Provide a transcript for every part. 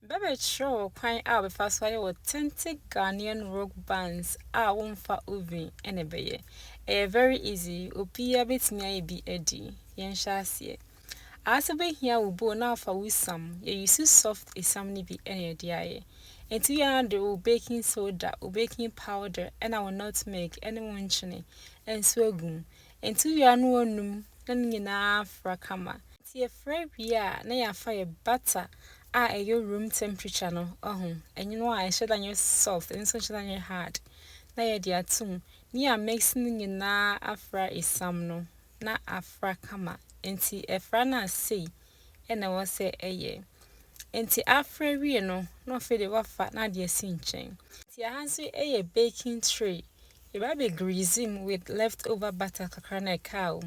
Bebe show kwan a be fa so aye authentic Ghanaian rock buns a wonfa oven ene beye. Very easy. Obi abetimi aye bi edi. Yen hya ase. Asa be hia wo bo na fa wusam. Ye use soft isam ni bi ene de aye. Enti ya de wo baking soda, wo baking powder, ena wo nutmeg, ene wo nchene. Enso agum. Enti ya no onum na nyina afra kama. Enti ye fry bia na ya fa ye butter your room temperature no and you know I should than your soft and so than your hard. Na ye dia tum ni mixing ni na afra isam no na afra kama enti efra na sei e na wo se eye enti afra wie no no fe de wafa na de si nchen enti ahanso eye baking tray you be greasing with leftover butter kakra na cow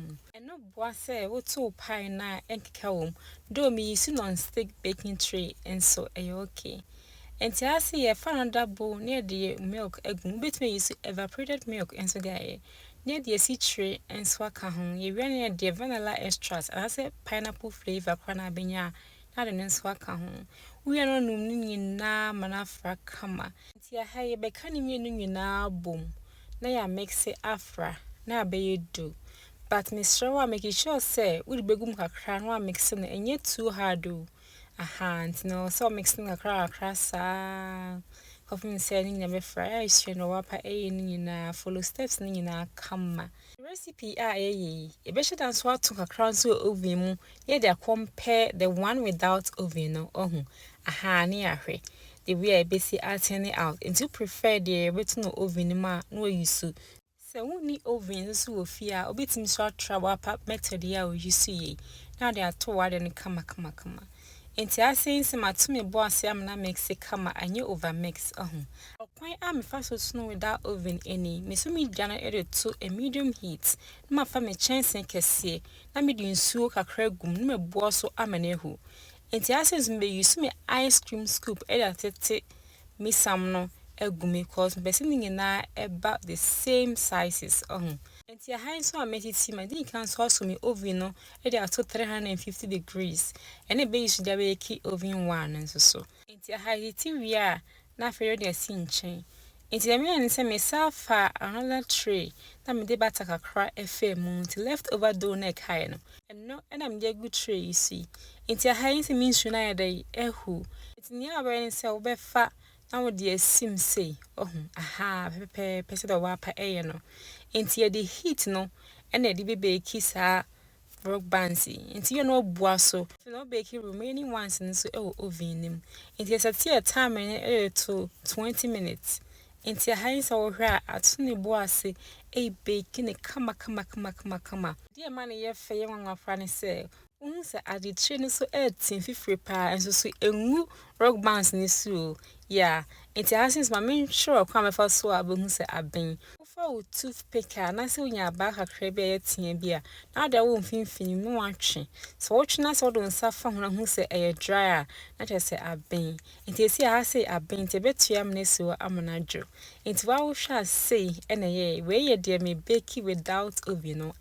no boa say wo to pie na enkeka wom do me use non-stick baking tray enso okay enti ase ye fa another bowl near the milk egum bit me use evaporated milk enso gae near the sea tray enso aka ho ye wi near the vanilla extract and ase pineapple flavor kwa na benya na de enso aka ho wi no num ni nyina manafra kama enti ha ye be ka ni mienu nyina bom na ya mix it afra na be do but Miss Rawa make sure say we begum kakra no mixing enye too hard do no so mixing kakra sa coffee say ni be fry ice no wapa e ni na follow steps ni na kama recipe e be should so ato kakra so oven mu ye dey compare the one without oven no ni ahwe the way be see turning out and you prefer the better oven ma no use se woni oven so wo fia obetim so atra wapa method ya o use ye na de ato wa de kama enti asense matumi bo ase am na mix kama anye over mix okwan am fa so snow without oven any me so me dana e to a medium heat na fa me chense kese na me di nsuo kakra gum na me bo so amanehu enti asense me use me ice cream scoop e da tete me sam no egumi cause person na about the same sizes enti high so ametiti ma din kan so me oven no e dey at 350 degrees and e be use dey bake oven one nso so enti high ti wi a na fere dey si nchen enti me an say me safa another tray na me dey butter kakra efe mu ti leftover dough na kai no and no and am dey good tray you see enti high say me nsu na dey ehu enti ni abere say wo be fa na wo de asim sei pepe se do wapa no enti e de heat no ena de bebe kisa rock buns enti you no bua so no bake remaining ones nso e oven nim enti e set a time to 20 minutes enti high so wo hwa atune bua se e bake ne kama de man ye fe ye nwa afra ne se unsa adi training so 18 fifre pa enso so engu rock buns ni so yeah enti since my main sure kwa me fa so abehun se aben for toothpick na se unya ba kakra bi etia bia na da wo mfimfini mu watwe so wotwe so do nsa fa ho na hu se dry na che se aben enti esi se aben te betua me nesi wo amonadwo enti wa wo hwa sei ena ye we ye de me bake without oven no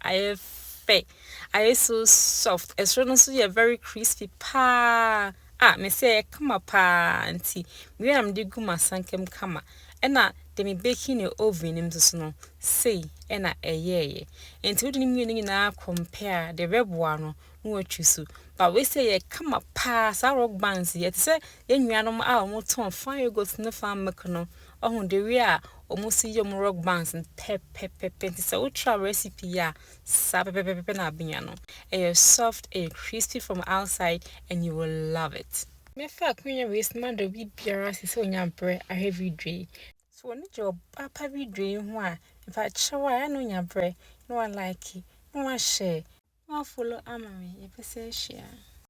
I so soft. It's so very crispy pa. Me say come pa auntie. We am de gu masankem kama. Ena de me baking in oven im so no. Say ena ye. Enti we ni na compare the red one no atwisu. But we say come pa sa rock buns yet say enuanom a omo ton fan yogurt no fan milk no. De we a almost see your rock buns and pep. So we try recipe ya pepe na biano. Soft and crispy from outside and you will love it. Me fa kwenya waste man do bi biara se so nya bre a heavy day. So when your papa bi day ho a if I chawa ya no nya bre no I like it. No I share. No follow amame. You say share.